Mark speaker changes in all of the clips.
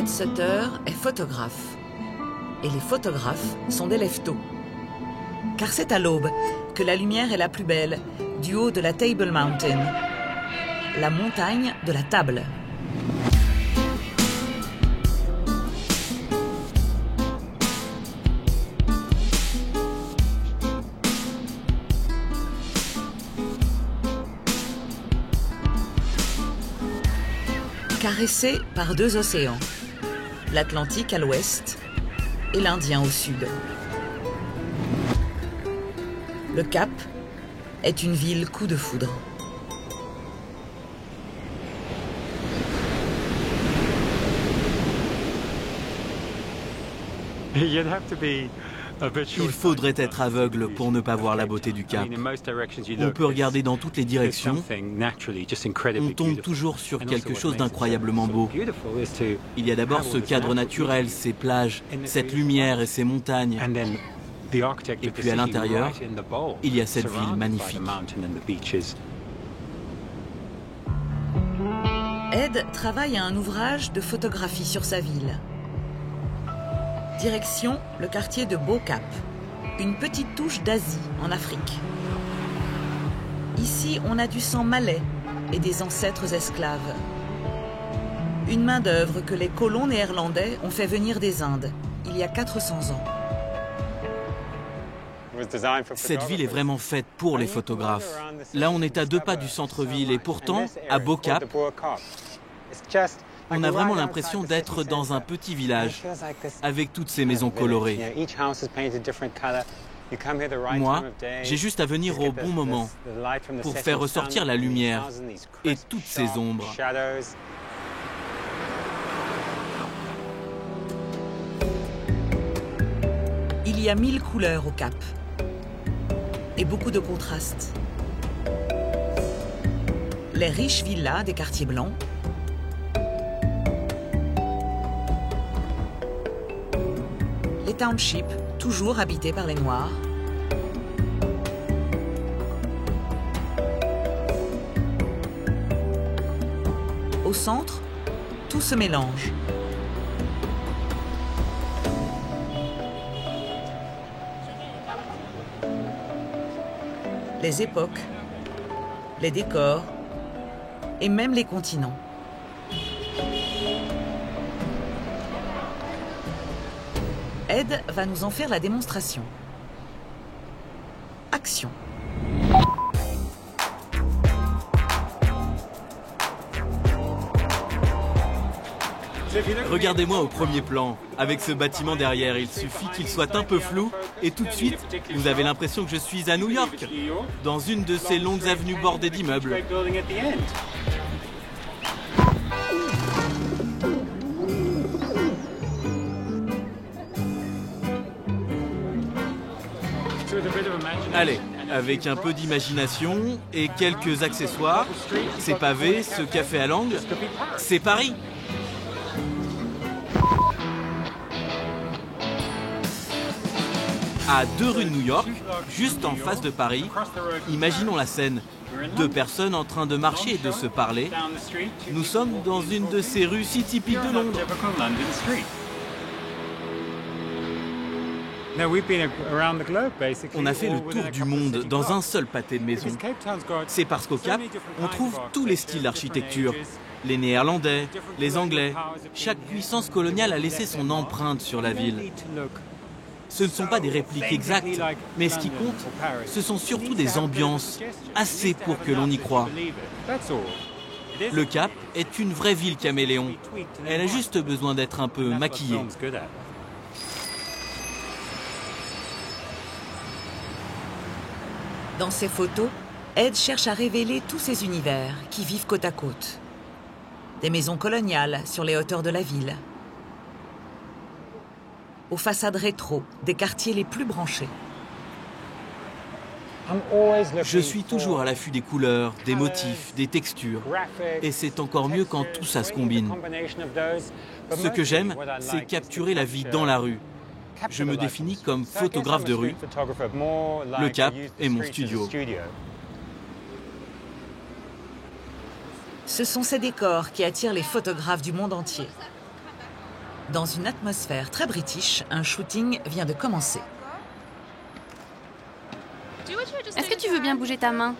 Speaker 1: Ed Sutter est photographe. Et les photographes sont des lève-tôt. Car c'est à l'aube que la lumière est la plus belle, du haut de la Table Mountain, la montagne de la table. Caressée par deux océans, l'Atlantique à l'ouest et l'Indien au sud. Le Cap est une ville coup de foudre.
Speaker 2: Il faudrait être aveugle pour ne pas voir la beauté du Cap. On peut regarder dans toutes les directions, on tombe toujours sur quelque chose d'incroyablement beau. Il y a d'abord ce cadre naturel, ces plages, cette lumière et ces montagnes. Et puis à l'intérieur, il y a cette ville magnifique.
Speaker 1: Ed travaille à un ouvrage de photographie sur sa ville. Direction le quartier de Beau Cap, une petite touche d'Asie en Afrique. Ici, on a du sang malais et des ancêtres esclaves. Une main-d'œuvre que les colons néerlandais ont fait venir des Indes, il y a 400 ans.
Speaker 2: Cette ville est vraiment faite pour les photographes. Là, on est à 2 pas du centre-ville et pourtant, à Beau Cap, on a vraiment l'impression d'être dans un petit village, avec toutes ces maisons colorées. Moi, j'ai juste à venir au bon moment pour faire ressortir la lumière et toutes ces ombres.
Speaker 1: Il y a 1000 couleurs au Cap et beaucoup de contrastes. Les riches villas des quartiers blancs, les townships, toujours habités par les Noirs. Au centre, tout se mélange. Les époques, les décors et même les continents. Ed va nous en faire la démonstration. Action.
Speaker 2: Regardez-moi au premier plan. Avec ce bâtiment derrière, il suffit qu'il soit un peu flou et tout de suite, vous avez l'impression que je suis à New York, dans une de ces longues avenues bordées d'immeubles. Allez, avec un peu d'imagination et quelques accessoires, ces pavés, ce café à l'angle, c'est Paris. À 2 rues de New York, juste en face de Paris, imaginons la scène. 2 personnes en train de marcher et de se parler. Nous sommes dans une de ces rues si typiques de Londres. On a fait le tour du monde dans un seul pâté de maisons. C'est parce qu'au Cap, on trouve tous les styles d'architecture. Les Néerlandais, les Anglais. Chaque puissance coloniale a laissé son empreinte sur la ville. Ce ne sont pas des répliques exactes, mais ce qui compte, ce sont surtout des ambiances, assez pour que l'on y croie. Le Cap est une vraie ville caméléon. Elle a juste besoin d'être un peu maquillée.
Speaker 1: Dans ces photos, Ed cherche à révéler tous ces univers qui vivent côte à côte. Des maisons coloniales sur les hauteurs de la ville. Aux façades rétro des quartiers les plus branchés.
Speaker 2: Je suis toujours à l'affût des couleurs, des motifs, des textures. Et c'est encore mieux quand tout ça se combine. Ce que j'aime, c'est capturer la vie dans la rue. Je me définis comme photographe de rue. Le Cap est mon studio.
Speaker 1: Ce sont ces décors qui attirent les photographes du monde entier. Dans une atmosphère très british, un shooting vient de commencer.
Speaker 3: Est-ce que tu veux bien bouger ta main?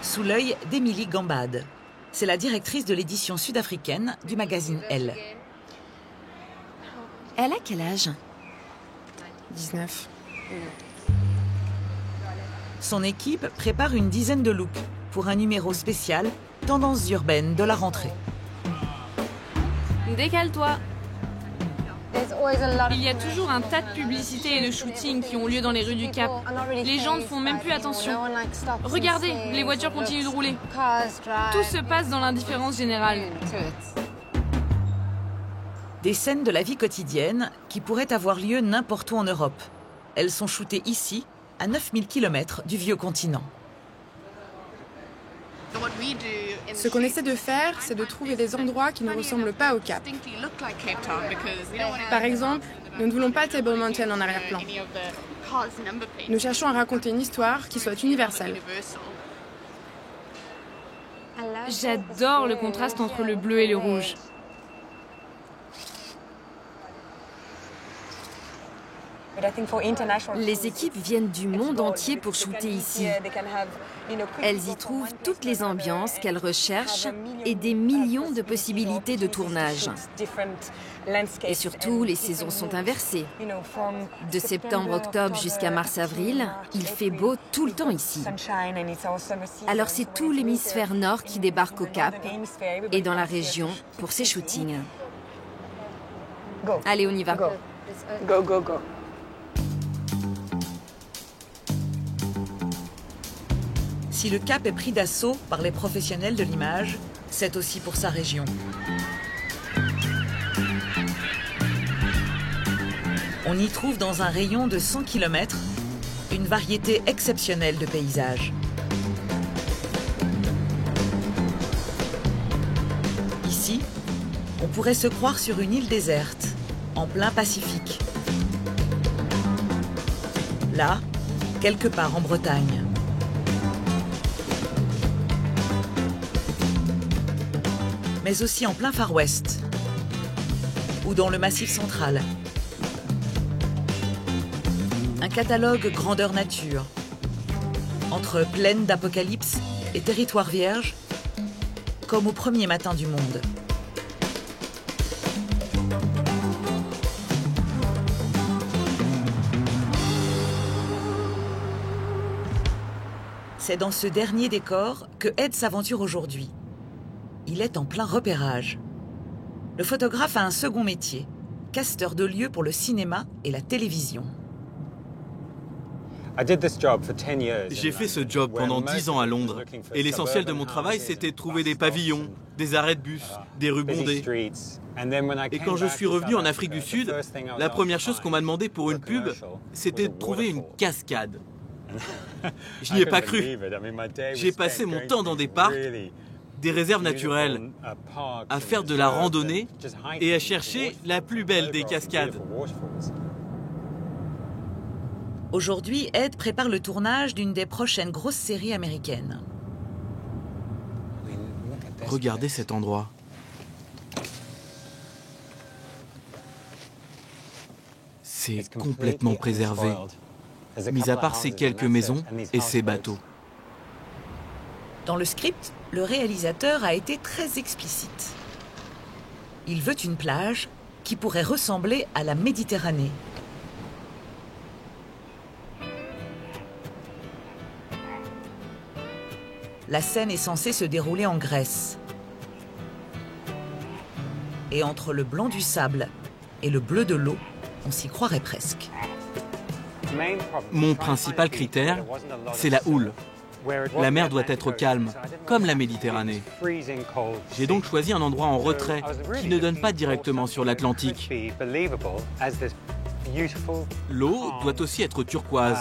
Speaker 1: Sous l'œil d'Emily Gambad. C'est la directrice de l'édition sud-africaine du magazine Elle.
Speaker 3: Elle a quel âge?
Speaker 4: 19.
Speaker 1: Son équipe prépare une dizaine de looks pour un numéro spécial Tendances urbaines de la rentrée.
Speaker 3: Décale-toi. Il y a toujours un tas de publicités et de shootings qui ont lieu dans les rues du Cap. Les gens ne font même plus attention. Regardez, les voitures continuent de rouler. Tout se passe dans l'indifférence générale.
Speaker 1: Des scènes de la vie quotidienne qui pourraient avoir lieu n'importe où en Europe. Elles sont shootées ici, à 9000 km du vieux continent.
Speaker 4: Ce qu'on essaie de faire, c'est de trouver des endroits qui ne ressemblent pas au Cap. Par exemple, nous ne voulons pas Table Mountain en arrière-plan. Nous cherchons à raconter une histoire qui soit universelle.
Speaker 3: J'adore le contraste entre le bleu et le rouge.
Speaker 5: Les équipes viennent du monde entier pour shooter ici. Elles y trouvent toutes les ambiances qu'elles recherchent et des millions de possibilités de tournage. Et surtout, les saisons sont inversées. De septembre-octobre jusqu'à mars-avril, il fait beau tout le temps ici. Alors c'est tout l'hémisphère nord qui débarque au Cap et dans la région pour ces shootings. Allez, on y va.
Speaker 4: Go, go, go.
Speaker 1: Si le Cap est pris d'assaut par les professionnels de l'image, c'est aussi pour sa région. On y trouve dans un rayon de 100 km une variété exceptionnelle de paysages. Ici, on pourrait se croire sur une île déserte, en plein Pacifique. Là, quelque part en Bretagne. Mais aussi en plein Far West ou dans le Massif central. Un catalogue grandeur nature, entre plaine d'apocalypse et territoire vierge, comme au premier matin du monde. C'est dans ce dernier décor que Ed s'aventure aujourd'hui. Il est en plein repérage. Le photographe a un second métier, casteur de lieux pour le cinéma et la télévision.
Speaker 2: J'ai fait ce job pendant 10 ans à Londres. Et l'essentiel de mon travail, c'était de trouver des pavillons, des arrêts de bus, des rues bondées. Et quand je suis revenu en Afrique du Sud, la première chose qu'on m'a demandé pour une pub, c'était de trouver une cascade. Je n'y ai pas cru. J'ai passé mon temps dans des parcs, des réserves naturelles, à faire de la randonnée et à chercher la plus belle des cascades.
Speaker 1: Aujourd'hui, Ed prépare le tournage d'une des prochaines grosses séries américaines.
Speaker 2: Regardez cet endroit. C'est complètement préservé, mis à part ces quelques maisons et ces bateaux.
Speaker 1: Dans le script, le réalisateur a été très explicite. Il veut une plage qui pourrait ressembler à la Méditerranée. La scène est censée se dérouler en Grèce. Et entre le blanc du sable et le bleu de l'eau, on s'y croirait presque.
Speaker 2: Mon principal critère, c'est la houle. La mer doit être calme, comme la Méditerranée. J'ai donc choisi un endroit en retrait qui ne donne pas directement sur l'Atlantique. L'eau doit aussi être turquoise.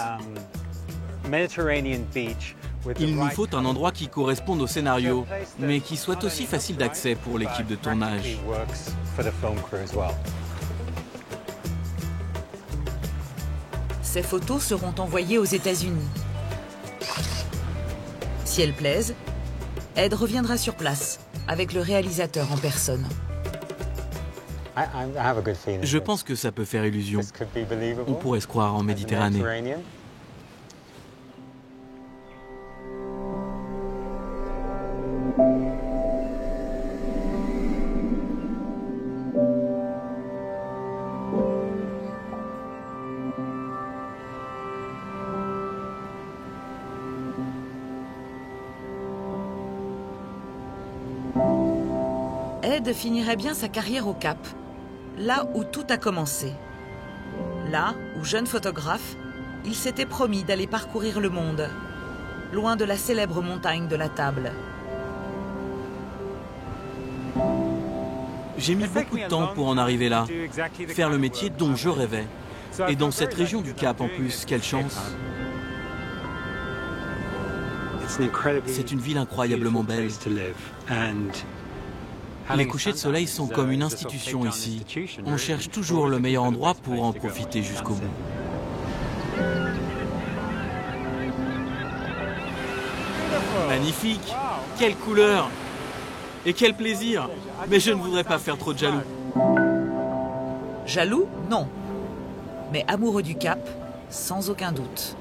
Speaker 2: Il nous faut un endroit qui corresponde au scénario, mais qui soit aussi facile d'accès pour l'équipe de tournage.
Speaker 1: Ces photos seront envoyées aux États-Unis. Si elles plaisent, Ed reviendra sur place avec le réalisateur en personne.
Speaker 2: Je pense que ça peut faire illusion. On pourrait se croire en Méditerranée.
Speaker 1: Ed finirait bien sa carrière au Cap, là où tout a commencé. Là où, jeune photographe, il s'était promis d'aller parcourir le monde, loin de la célèbre montagne de la Table.
Speaker 2: J'ai mis beaucoup de temps pour en arriver là, faire le métier dont je rêvais. Et dans cette région du Cap en plus, quelle chance! C'est une ville incroyablement belle. Les couchers de soleil sont comme une institution ici. On cherche toujours le meilleur endroit pour en profiter jusqu'au bout. Magnifique! Quelle couleur! Et quel plaisir! Mais je ne voudrais pas faire trop de jaloux.
Speaker 1: Jaloux? Non. Mais amoureux du Cap, sans aucun doute.